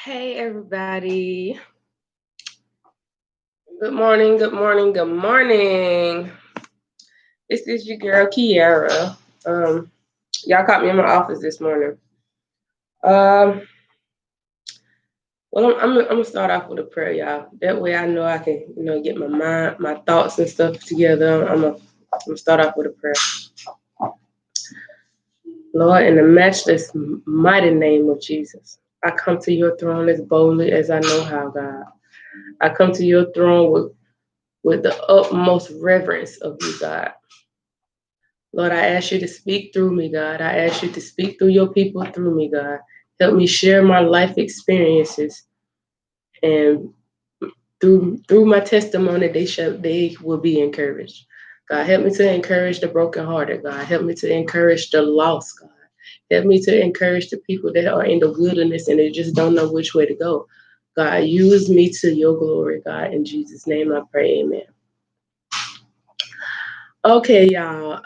Hey everybody. Good morning, good morning, good morning. This is your girl Kiara. Um, y'all caught me in my office this morning. Um, well, I'm gonna start off with a prayer, y'all. That way, I know I can, get my mind, my thoughts and stuff together. I'm gonna start off with a prayer. Lord, in the matchless, mighty name of Jesus, I come to your throne as boldly as I know how, God. I come to your throne with the utmost reverence of you, God. Lord, I ask you to speak through me, God. I ask you to speak through your people through me, God. Help me share my life experiences, and through my testimony, they will be encouraged. God, help me to encourage the brokenhearted, God. Help me to encourage the lost, God. Help me to encourage the people that are in the wilderness and they just don't know which way to go. God, use me to your glory, God. In Jesus' name I pray, amen. Okay, y'all.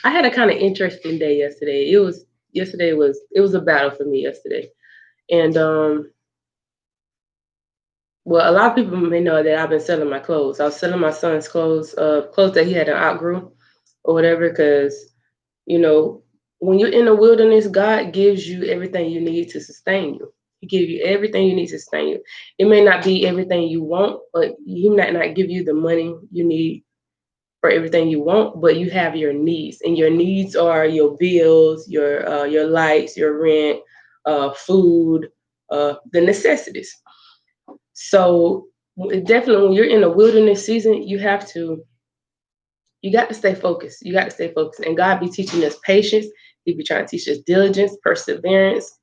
I had a kind of interesting day yesterday. It was a battle for me yesterday. And well, a lot of people may know that I've been selling my clothes. I was selling my son's clothes that he had an outgrew or whatever, because you know, when you're in the wilderness, God gives you everything you need to sustain you. He gives you everything you need to sustain you. It may not be everything you want, but he might not give you the money you need for everything you want, but you have your needs, and your needs are your bills, your lights, your rent, food, the necessities. So definitely, when you're in a wilderness season, you got to stay focused. You got to stay focused, and God be teaching us patience. He be trying to teach us diligence, perseverance.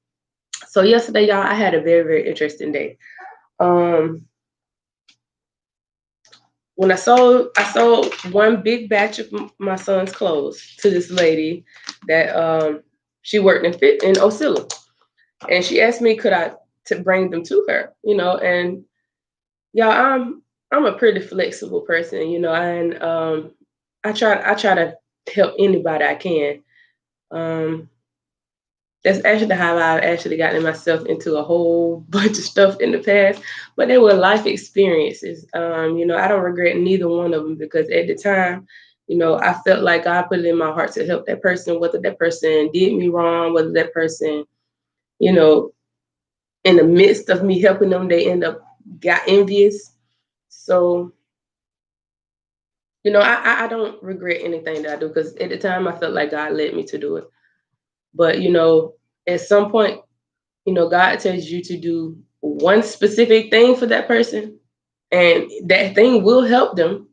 So yesterday, y'all, I had a very very interesting day. Um, when I sold one big batch of my son's clothes to this lady that she worked in Osceola, and she asked me could I to bring them to her, and y'all, I'm a pretty flexible person, and I try to help anybody I can. Um, that's actually how I've actually gotten myself into a whole bunch of stuff in the past. But they were life experiences. I don't regret neither one of them because at the time, I felt like God put it in my heart to help that person, whether that person did me wrong, whether that person, you know, in the midst of me helping them, they end up got envious. So, I don't regret anything that I do because at the time I felt like God led me to do it. But, at some point, God tells you to do one specific thing for that person, and that thing will help them.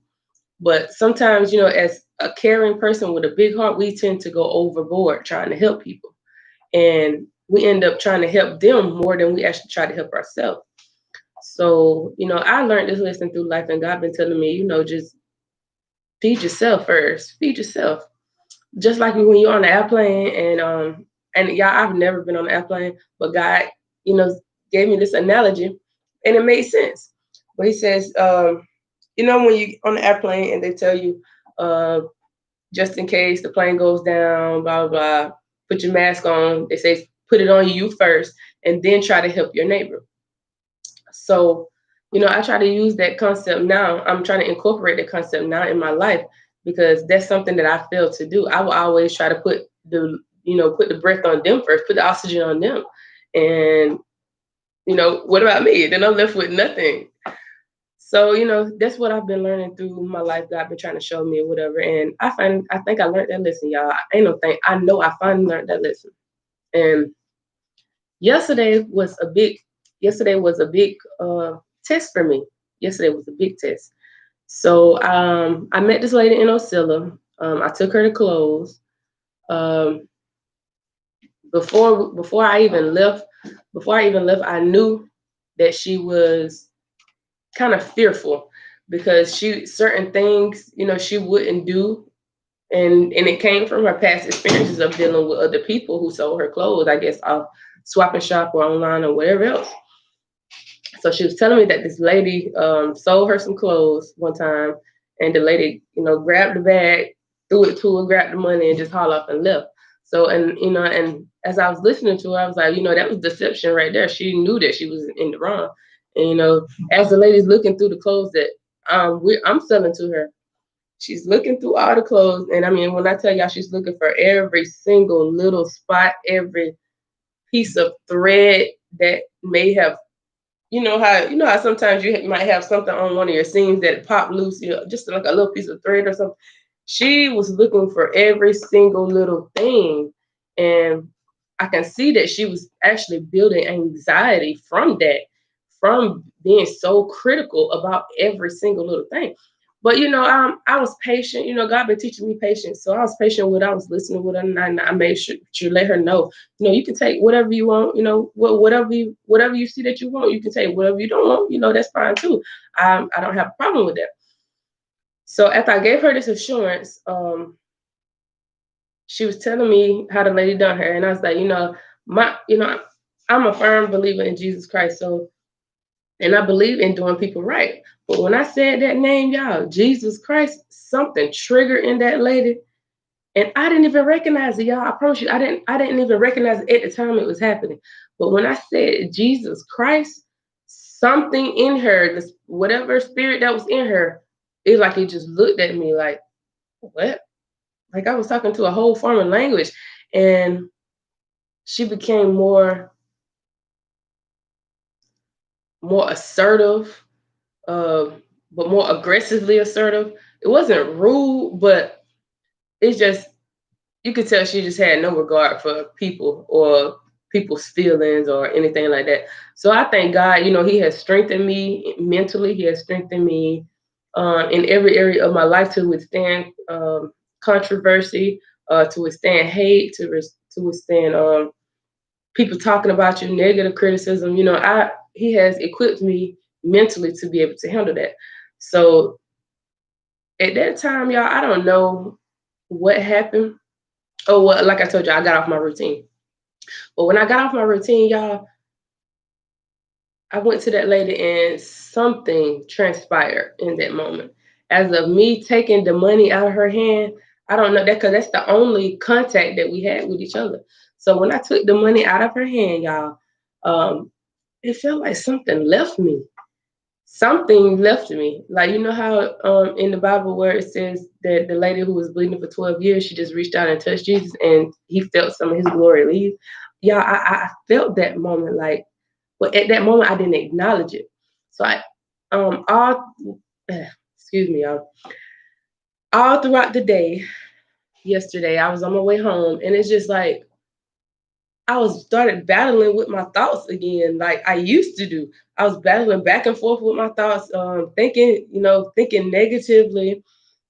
But sometimes, as a caring person with a big heart, we tend to go overboard trying to help people. And we end up trying to help them more than we actually try to help ourselves. So, I learned this lesson through life, and God been telling me, just feed yourself first. Feed yourself. Just like when you're on the airplane, and y'all, I've never been on an airplane, but God, you know, gave me this analogy, and it made sense. But He says, when you on the airplane and they tell you, uh, just in case the plane goes down, blah blah blah, put your mask on. They say put it on you first, and then try to help your neighbor. So, I try to use that concept now. I'm trying to incorporate that concept now in my life because that's something that I fail to do. I will always try to put the breath on them first, put the oxygen on them. And, what about me? Then I'm left with nothing. So, that's what I've been learning through my life. God been trying to show me or whatever. And I think I learned that lesson, y'all. Ain't no thing. I know I finally learned that lesson. And yesterday was a big yesterday was a big test for me. Yesterday was a big test. So I met this lady in Osceola. I took her to close. Um, before I even left, I knew that she was kind of fearful because she certain things, she wouldn't do, and it came from her past experiences of dealing with other people who sold her clothes, I guess off Swap and Shop or online or whatever else. So she was telling me that this lady sold her some clothes one time, and the lady, grabbed the bag, threw it to her, grabbed the money, and just hauled off and left. So, and and as I was listening to her, I was like, that was deception right there. She knew that she was in the wrong. And as the lady's looking through the clothes that I'm selling to her, she's looking through all the clothes. And I mean, when I tell y'all, she's looking for every single little spot, every piece of thread that may have, how sometimes you might have something on one of your seams that pop loose, just like a little piece of thread or something. She was looking for every single little thing, and I can see that she was actually building anxiety from that, from being so critical about every single little thing. But I was patient. God been teaching me patience, so I was patient with her. I was listening with her, and I made sure to let her know, you can take whatever you want. Whatever you see that you want, you can take. Whatever you don't want, that's fine too. I don't have a problem with that. So after I gave her this assurance, she was telling me how the lady done her, and I was like, I'm a firm believer in Jesus Christ, so and I believe in doing people right. But when I said that name, y'all, Jesus Christ, something triggered in that lady, and I didn't even recognize it, y'all. I promise you, I didn't even recognize it at the time it was happening. But when I said Jesus Christ, something in her, this whatever spirit that was in her, it just looked at me like, what? Like I was talking to a whole foreign language. And she became more assertive, uh, but more aggressively assertive. It wasn't rude, but it's just you could tell she just had no regard for people or people's feelings or anything like that. So I thank God, He has strengthened me mentally. He has strengthened me in every area of my life to withstand controversy, to withstand hate, to withstand people talking about you, negative criticism. He has equipped me mentally to be able to handle that. So at that time, y'all, I don't know what happened. Oh, well, like I told you, I got off my routine. But when I got off my routine, y'all, I went to that lady and something transpired in that moment. As of me taking the money out of her hand, I don't know that because that's the only contact that we had with each other. So when I took the money out of her hand, y'all, it felt like something left me. Something left me. Like how in the Bible where it says that the lady who was bleeding for 12 years, she just reached out and touched Jesus and he felt some of his glory leave. Yeah, I felt that moment like, but at that moment I didn't acknowledge it. So I all excuse me, y'all. All throughout the day yesterday, I was on my way home and it's just like I was started battling with my thoughts again, like I used to do. I was battling back and forth with my thoughts, thinking negatively.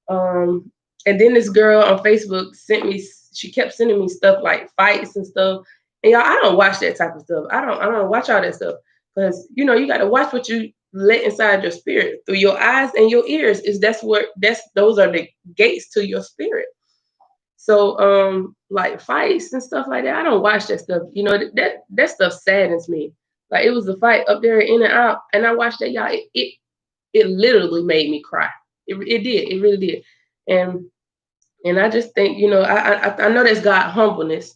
Um, and then this girl on Facebook sent me. She kept sending me stuff like fights and stuff. And y'all, I don't watch that type of stuff. I don't watch all that stuff because you got to watch what you let inside your spirit through your eyes and your ears. Those are the gates to your spirit. So like fights and stuff like that, I don't watch that stuff. That stuff saddens me. Like it was a fight up there in and out, and I watched that, y'all. It literally made me cry. It did. It really did. And and I just think, I know that's God humbleness,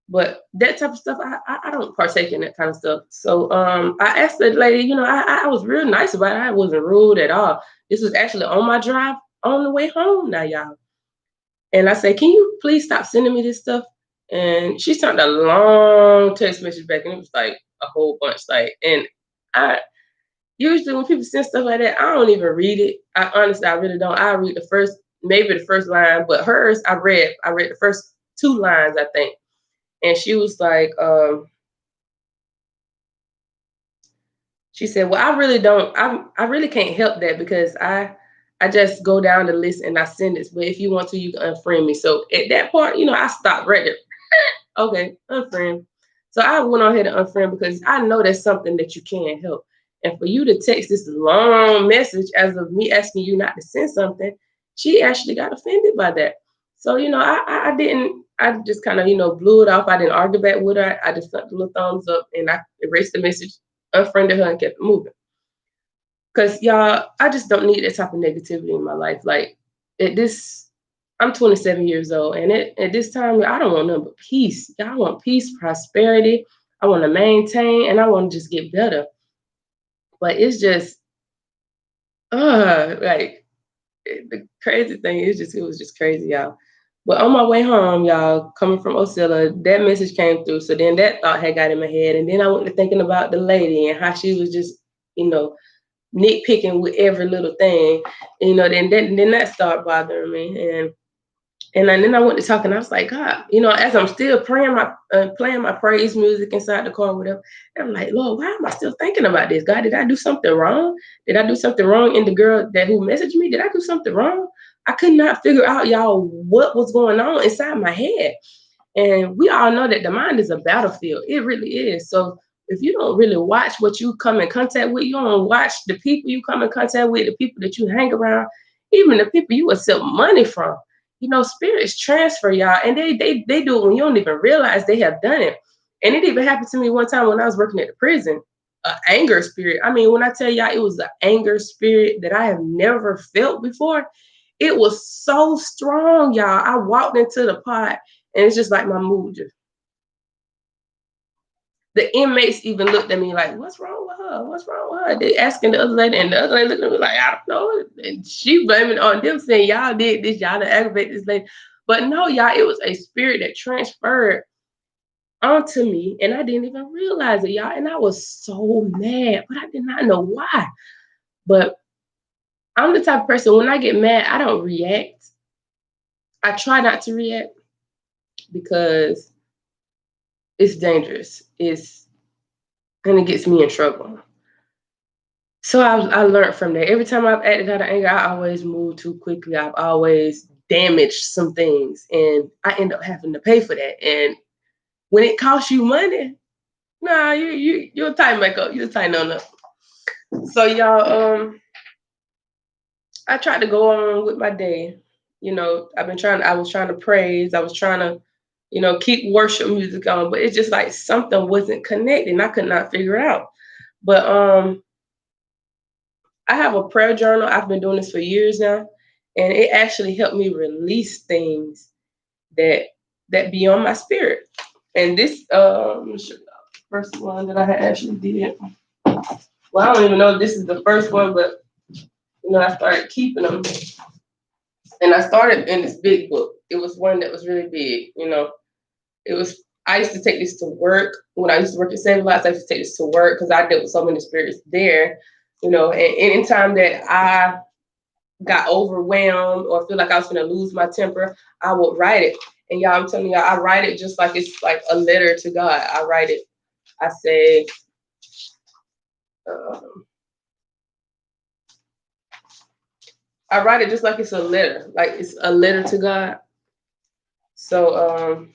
but that type of stuff, I don't partake in that kind of stuff. So I asked the lady, I was real nice about it. I wasn't rude at all. This was actually on my drive on the way home now, y'all. And I said, can you please stop sending me this stuff? And she sent a long text message back, and it was like a whole bunch. Like, and I usually when people send stuff like that, I don't even read it. I really don't. I read maybe the first line, but hers, I read the first two lines, I think. And she was like, she said, well, I really don't, I really can't help that because I just go down the list and I send this. But if you want to, you can unfriend me. So at that part, I stopped right there. Okay, unfriend. So I went on ahead and unfriend because I know that's something that you can't help. And for you to text this long message as of me asking you not to send something, she actually got offended by that. So, I didn't, I just kind of, blew it off. I didn't argue back with her. I just sent the little thumbs up and I erased the message, unfriended her, and kept it moving. Because, y'all, I just don't need that type of negativity in my life. Like, this, I'm 27 years old, and at this time, I don't want nothing but peace. I want peace, prosperity. I want to maintain, and I want to just get better. But it's just, like the crazy thing is just it was just crazy, y'all. But on my way home, y'all, coming from Osceola, that message came through. So then that thought had got in my head, and then I went to thinking about the lady and how she was just, you know, nitpicking with every little thing. Then that started bothering me, and then I went to talk, and I was like, God, as I'm still praying playing my praise music inside the car, or whatever. I'm like, Lord, why am I still thinking about this? God, did I do something wrong? Did I do something wrong? And the girl who messaged me, did I do something wrong? I could not figure out, y'all, what was going on inside my head. And we all know that the mind is a battlefield. It really is. So if you don't really watch what you come in contact with, you don't watch the people you come in contact with, the people that you hang around, even the people you accept money from. Spirits transfer, y'all, and they do it when you don't even realize they have done it. And it even happened to me one time when I was working at the prison. An anger spirit. I mean, when I tell y'all, it was an anger spirit that I have never felt before. It was so strong, y'all. I walked into the pod, and it's just like my mood just. The inmates even looked at me like, "What's wrong with her? What's wrong with her?" They asking the other lady, and the other lady looked at me like, "I don't know." And she blaming on them, saying, "Y'all did this, y'all to aggravate this lady." But no, y'all, it was a spirit that transferred onto me, and I didn't even realize it, y'all. And I was so mad, but I did not know why. But I'm the type of person, when I get mad, I don't react. I try not to react because it's dangerous. And it gets me in trouble. So I learned from that. Every time I've acted out of anger, I always move too quickly. I've always damaged some things, and I end up having to pay for that. And when it costs you money, nah, you'll tighten back up. You'll tighten on up. So y'all, I tried to go on with my day. I was trying to praise. I was trying to, keep worship music on, but it's just like something wasn't connecting. I could not figure it out. But I have a prayer journal. I've been doing this for years now, and it actually helped me release things that be on my spirit. And this first one that I had actually did. Well, I don't even know if this is the first one, but I started keeping them, and I started in this big book. It was one that was really big. It was. I used to take this to work when I used to work at Save Lives. I used to take this to work because I dealt with so many spirits there. And anytime that I got overwhelmed or feel like I was going to lose my temper, I would write it. And y'all, I'm telling y'all, I write it just like it's like a letter to God. I write it. I say, I write it just like it's a letter, like it's a letter to God. So,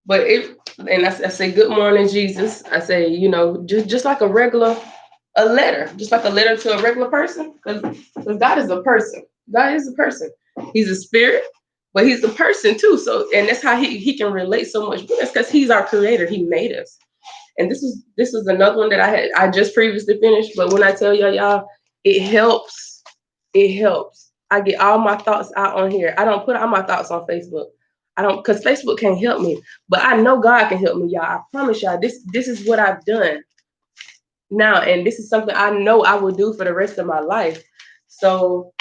but I say, good morning, Jesus. I say, just like a letter, just like a letter to a regular person, because God is a person. God is a person. He's a spirit, but he's a person too. So, and that's how he can relate so much with us, because he's our creator. He made us. And this is another one that I just previously finished. But when I tell y'all, it helps. It helps. I get all my thoughts out on here. I don't put all my thoughts on Facebook. I don't, because Facebook can't help me. But I know God can help me, y'all. I promise y'all. This is what I've done now, and this is something I know I will do for the rest of my life. So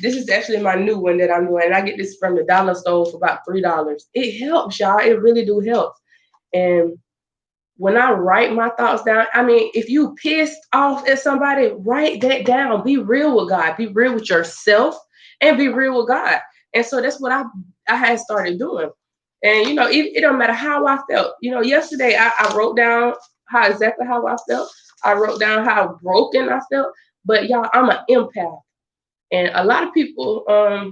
this is actually my new one that I'm doing, and I get this from the dollar store for about $3. It helps, y'all. It really do help. And when I write my thoughts down, I mean, if you pissed off at somebody, write that down. Be real with God. Be real with yourself, and be real with God. And so that's what I had started doing. And it don't matter how I felt. Yesterday I wrote down exactly how I felt. I wrote down how broken I felt. But y'all, I'm an empath, and a lot of people, I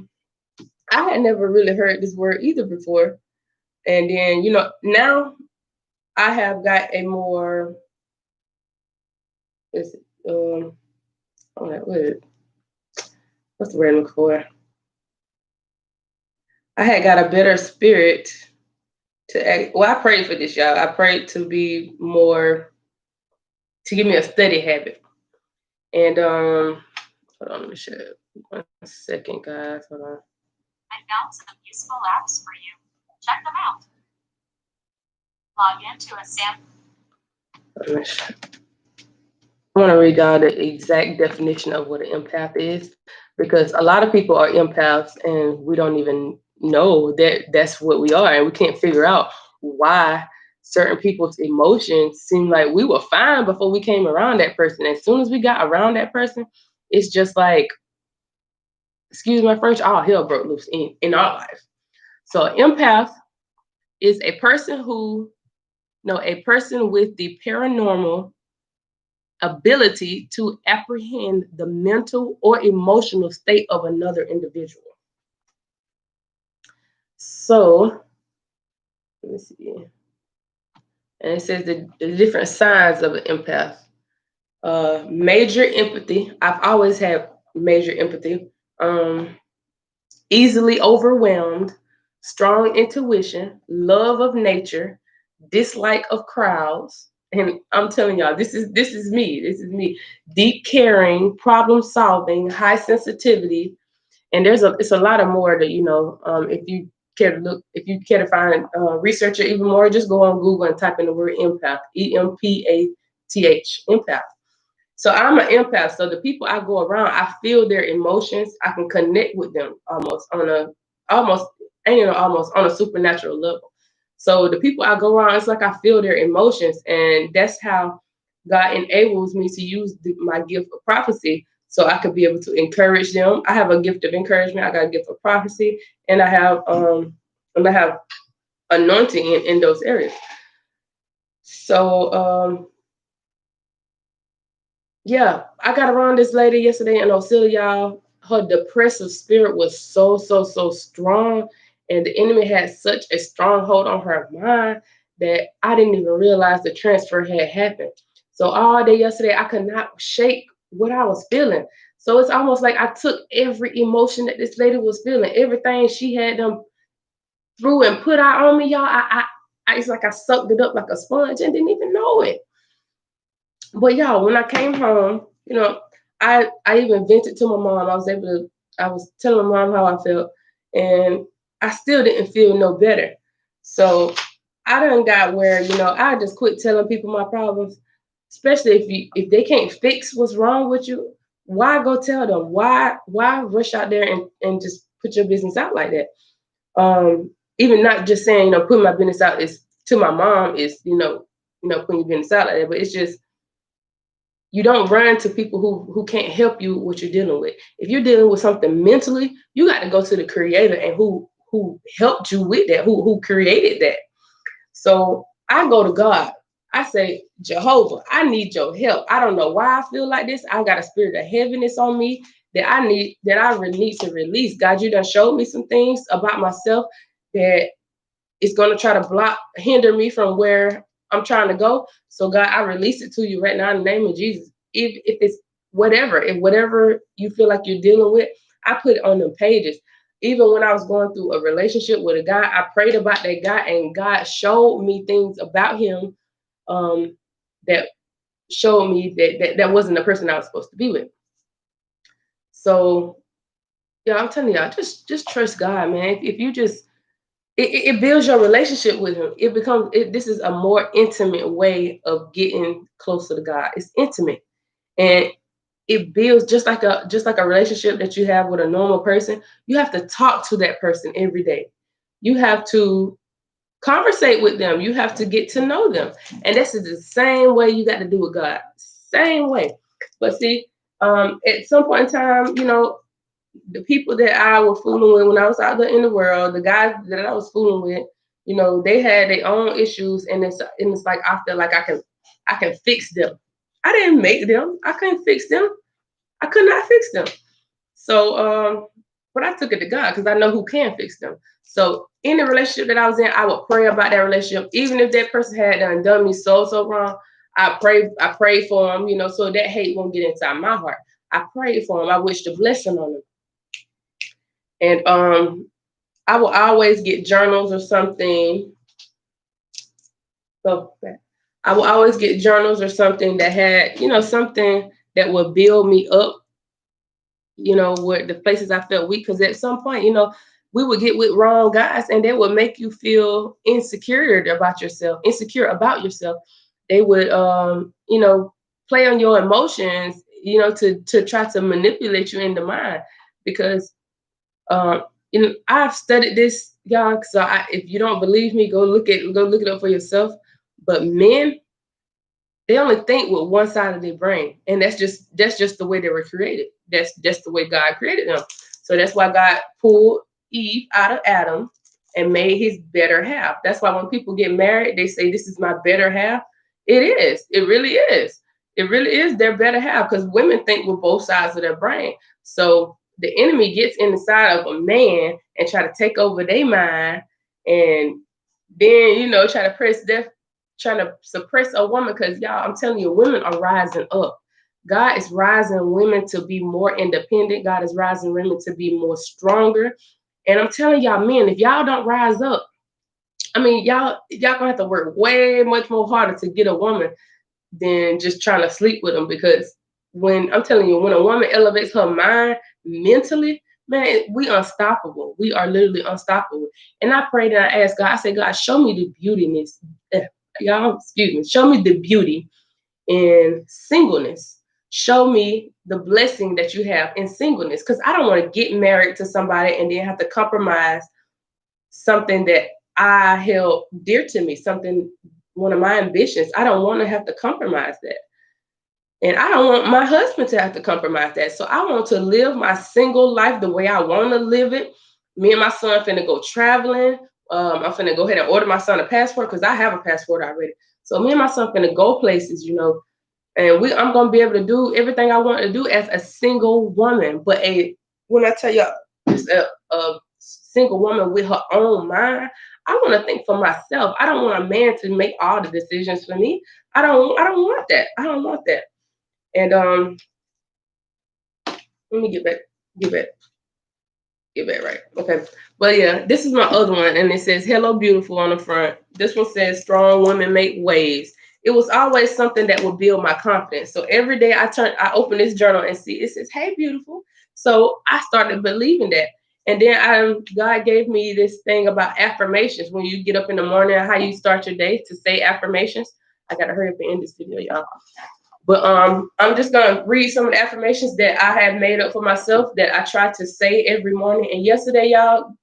had never really heard this word either before. And then now I have got a more, is it, what's the word I'm looking for? I had got a better spirit to act. Well, I prayed for this, y'all. I prayed to be more, to give me a study habit. And hold on, let me share it. 1 second, guys. Hold on. I found some useful apps for you. Check them out. Log into a Sam. I want to read y'all the exact definition of what an empath is, because a lot of people are empaths and we don't even know that that's what we are, and we can't figure out why certain people's emotions seem like we were fine before we came around that person. As soon as we got around that person, it's just like, excuse my French, all hell broke loose in our life. So an empath is a person who, no, a person with the paranormal ability to apprehend the mental or emotional state of another individual. So, let me see. And it says the different signs of an empath. Major empathy. I've always had major empathy. Easily overwhelmed, strong intuition, love of nature, dislike of crowds. And I'm telling y'all, this is me. This is me. Deep caring, problem solving, high sensitivity, and it's a lot of more that if you care to look, if you care to find research it even more, just go on Google and type in the word empath, empath, empath. So I'm an empath. So the people I go around, I feel their emotions. I can connect with them almost almost on a supernatural level. So the people I go around, it's like I feel their emotions, and that's how God enables me to use my gift of prophecy, so I could be able to encourage them. I have a gift of encouragement. I got a gift of prophecy, and I have anointing in those areas. So yeah, I got around this lady yesterday in Osceola, y'all. Her depressive spirit was so strong, and the enemy had such a stronghold on her mind that I didn't even realize the transfer had happened. So all day yesterday, I could not shake what I was feeling. So it's almost like I took every emotion that this lady was feeling, everything she had them through and put out on me, y'all. It's like I sucked it up like a sponge and didn't even know it. But y'all, when I came home, I even vented to my mom. I was telling my mom how I felt, and I still didn't feel no better. So I done got where, I just quit telling people my problems, especially if they can't fix what's wrong with you. Why go tell them? Why rush out there and just put your business out like that? Even not just saying, putting my business out is to my mom is, putting your business out like that, but it's just, you don't run to people who can't help you with what you're dealing with. If you're dealing with something mentally, you got to go to the creator and who helped you with that, who created that. So I go to God. I say, Jehovah, I need your help. I don't know why I feel like this. I got a spirit of heaviness on me that I really need to release. God, you done showed me some things about myself that is going to try to hinder me from where I'm trying to go. So God, I release it to you right now in the name of Jesus. If it's whatever you feel like you're dealing with, I put it on them pages. Even when I was going through a relationship with a guy, I prayed about that guy, and God showed me things about him that showed me that wasn't the person I was supposed to be with. So yeah, I'm telling y'all, just trust God, man. If you just it builds your relationship with him. This is a more intimate way of getting closer to God. It's intimate, and it builds just like a relationship that you have with a normal person. You have to talk to that person every day. You have to conversate with them. You have to get to know them, and this is the same way you got to do with God. Same way. But see, at some point in time, the people that I was fooling with when I was out there in the world, the guys that I was fooling with, they had their own issues, and it's like I feel like I can fix them. I didn't make them. I couldn't fix them. I could not fix them. So, but I took it to God because I know who can fix them. So in the relationship that I was in, I would pray about that relationship, even if that person had done me so wrong. I prayed for them, so that hate won't get inside my heart. I prayed for them. I wished a blessing on them. And I will always get journals or something. So I will always get journals or something that had, something that would build me up, where the places I felt weak. Because at some point, we would get with wrong guys, and they would make you feel insecure about yourself. They would, play on your emotions, to try to manipulate you in the mind. Because, um, I've studied this, y'all. So if you don't believe me, go look it up for yourself. But men, they only think with one side of their brain, and that's just the way they were created. That's just the way God created them. So that's why God pulled Eve out of Adam and made his better half. That's why when people get married, they say, "This is my better half." It is. It really is. It really is their better half, because women think with both sides of their brain. So the enemy gets inside of a man and try to take over their mind, and then try to trying to suppress a woman. Because, y'all, I'm telling you, women are rising up. God is rising women to be more independent. God is rising women to be more stronger. And I'm telling y'all, men, if y'all don't rise up, I mean, y'all gonna have to work way much more harder to get a woman than just trying to sleep with them. Because when I'm telling you, when a woman elevates her mind mentally, man, we unstoppable. We are literally unstoppable. And I prayed and I asked God, I said, God, show me the beauty in this. Y'all, excuse me, show me the beauty in singleness. Show me the blessing that you have in singleness. Because I don't want to get married to somebody and then have to compromise something that I held dear to me, something, one of my ambitions. I don't want to have to compromise that. And I don't want my husband to have to compromise that. So I want to live my single life the way I want to live it. Me and my son finna go traveling. I'm finna go ahead and order my son a passport, because I have a passport already. So me and my son finna go places, and I'm gonna be able to do everything I want to do as a single woman. But when I tell you, just a single woman with her own mind, I want to think for myself. I don't want a man to make all the decisions for me. I don't want that. I don't want that. And let me get back, get back right. Okay. But yeah, this is my other one, and it says "Hello, beautiful" on the front. This one says "Strong women make waves." It was always something that would build my confidence. So every day I open this journal and see it says "Hey, beautiful." So I started believing that. And then God gave me this thing about affirmations. When you get up in the morning, how you start your day, to say affirmations. I gotta hurry up and end this video, y'all. But I'm just gonna read some of the affirmations that I have made up for myself that I try to say every morning. And yesterday, y'all,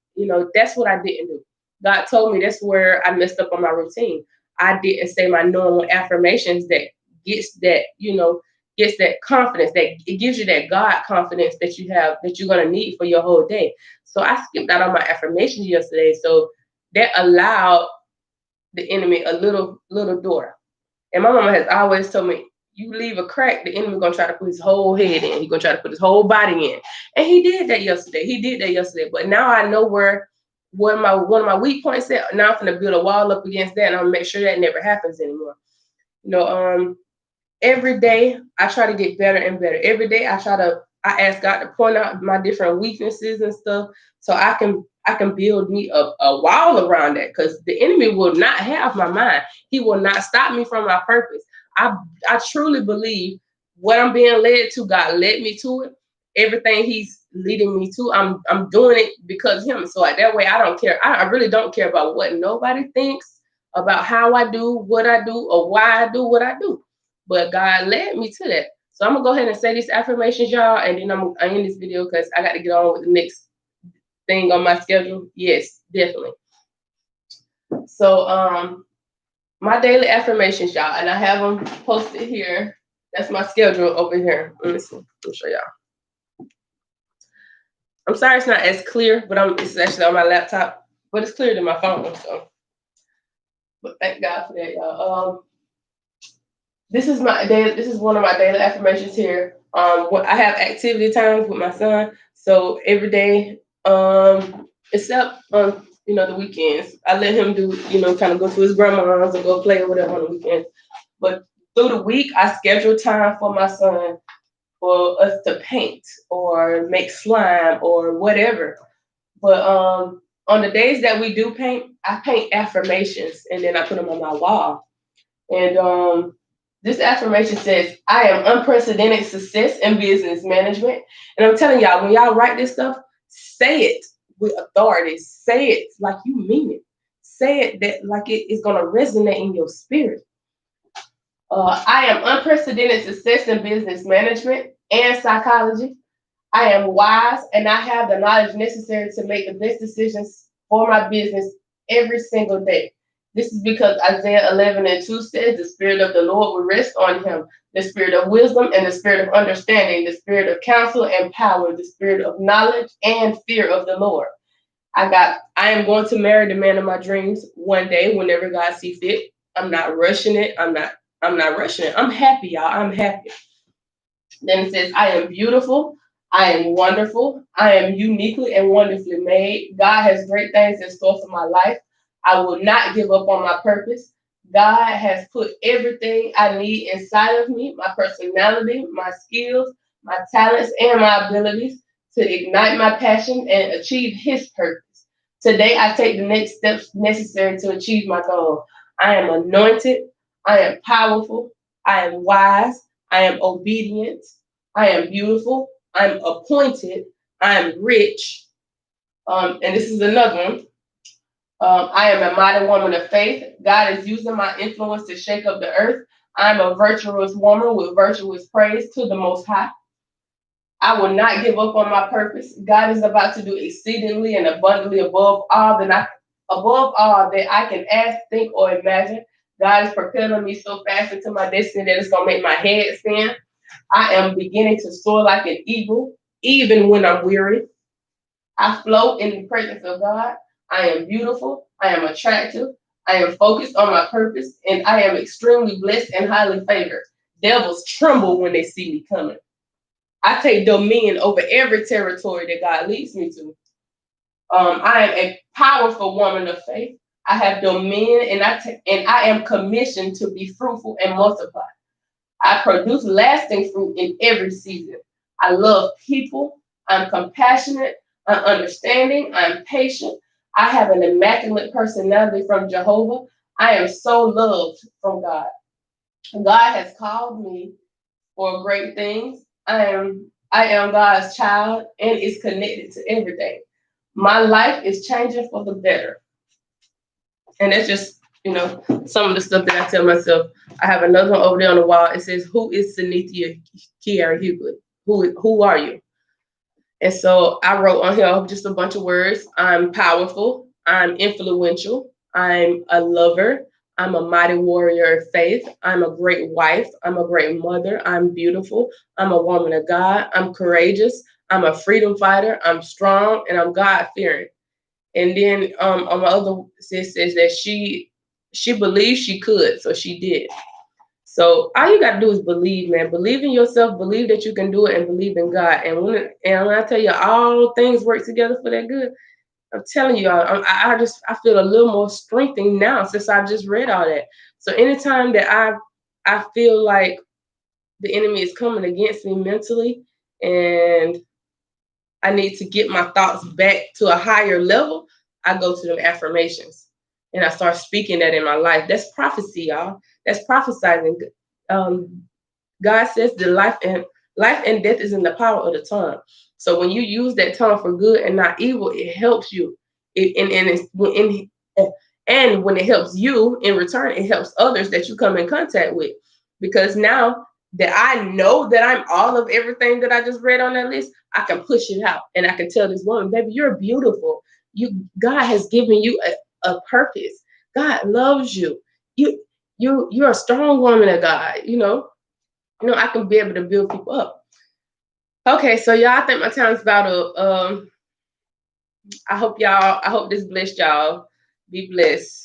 that's what I didn't do. God told me that's where I messed up on my routine. I didn't say my normal affirmations that gets that, gets that confidence, that it gives you that God confidence that you're gonna need for your whole day. So I skipped out on my affirmations yesterday. So that allowed the enemy a little door. And my mama has always told me, you leave a crack, the enemy gonna try to put his whole head in. He's gonna try to put his whole body in. And he did that yesterday. But now I know where one of my weak points at. Now I'm gonna build a wall up against that, and I'm gonna make sure that never happens anymore. Every day I try to get better and better. Every day I ask God to point out my different weaknesses and stuff, so I can build me a wall around that, because the enemy will not have my mind. He will not stop me from my purpose. I truly believe what I'm being led to, God led me to it. Everything He's leading me to, I'm doing it because of Him. So like that way, I don't care. I really don't care about what nobody thinks about how I do what I do or why I do what I do. But God led me to that. So I'm gonna go ahead and say these affirmations, y'all, and then I'm gonna end this video because I got to get on with the next thing on my schedule. Yes, definitely. So my daily affirmations, y'all, and I have them posted here. That's my schedule over here. Let me see. Let me show y'all. I'm sorry it's not as clear, but it's actually on my laptop, but it's clearer than my phone. So, but thank God for that, y'all. This is one of my daily affirmations here. I have activity times with my son, so every day, except on the weekends, I let him do kind of go to his grandma's or go play or whatever on the weekends. But through the week, I schedule time for my son for us to paint or make slime or whatever. But on the days that we do paint, I paint affirmations and then I put them on my wall. And this affirmation says, I am unprecedented success in business management. And I'm telling y'all, when y'all write this stuff, say it. with authority. Say it like you mean it. Say it that like it is going to resonate in your spirit. I am unprecedented success in business management and psychology. I am wise and I have the knowledge necessary to make the best decisions for my business every single day. This is because Isaiah 11:2 says, the Spirit of the Lord will rest on him, the Spirit of wisdom and the Spirit of understanding, the Spirit of counsel and power, the Spirit of knowledge and fear of the Lord. I am going to marry the man of my dreams one day whenever God sees fit. I'm not rushing it. I'm not rushing it. I'm happy, y'all. I'm happy. Then it says, I am beautiful. I am wonderful. I am uniquely and wonderfully made. God has great things in store for my life. I will not give up on my purpose. God has put everything I need inside of me, my personality, my skills, my talents, and my abilities to ignite my passion and achieve his purpose. Today, I take the next steps necessary to achieve my goal. I am anointed. I am powerful. I am wise. I am obedient. I am beautiful. I'm appointed. I'm rich. And this is another one. I am a mighty woman of faith. God is using my influence to shake up the earth. I'm a virtuous woman with virtuous praise to the Most High. I will not give up on my purpose. God is about to do exceedingly and abundantly above all that I can ask, think, or imagine. God is propelling me so fast into my destiny that it's gonna make my head spin. I am beginning to soar like an eagle, even when I'm weary. I float in the presence of God. I am beautiful. I am attractive. I am focused on my purpose, and I am extremely blessed and highly favored. Devils tremble when they see me coming. I take dominion over every territory that God leads me to. I am a powerful woman of faith. I have dominion, and I am commissioned to be fruitful and multiply. I produce lasting fruit in every season. I love people. I'm compassionate. I'm understanding. I'm patient. I have an immaculate personality from Jehovah. I am so loved from God. God has called me for great things. I am God's child and is connected to everything. My life is changing for the better. And that's just, some of the stuff that I tell myself. I have another one over there on the wall. It says, who is Synethia Kiara Hughley? Who are you? And so I wrote on here just a bunch of words. I'm powerful. I'm influential. I'm a lover. I'm a mighty warrior of faith. I'm a great wife. I'm a great mother. I'm beautiful. I'm a woman of God. I'm courageous. I'm a freedom fighter. I'm strong, and I'm God fearing. And then on my other sis says that she believed she could, so she did. So all you got to do is believe, man. Believe in yourself. Believe that you can do it, and believe in God. And when I tell you all things work together for that good, I'm telling you, I feel a little more strengthened now since I just read all that. So anytime that I feel like the enemy is coming against me mentally, and I need to get my thoughts back to a higher level, I go to them affirmations and I start speaking that in my life. That's prophecy, y'all. That's prophesizing. God says the life and death is in the power of the tongue. So when you use that tongue for good and not evil, it helps you. And when it helps you in return, it helps others that you come in contact with. Because now that I know that I'm all of everything that I just read on that list, I can push it out and I can tell this woman, baby, you're beautiful. God has given you a purpose. God loves you. You're a strong woman of God. I can be able to build people up. Okay, so y'all, I think my time's about up. I hope this blessed y'all. Be blessed.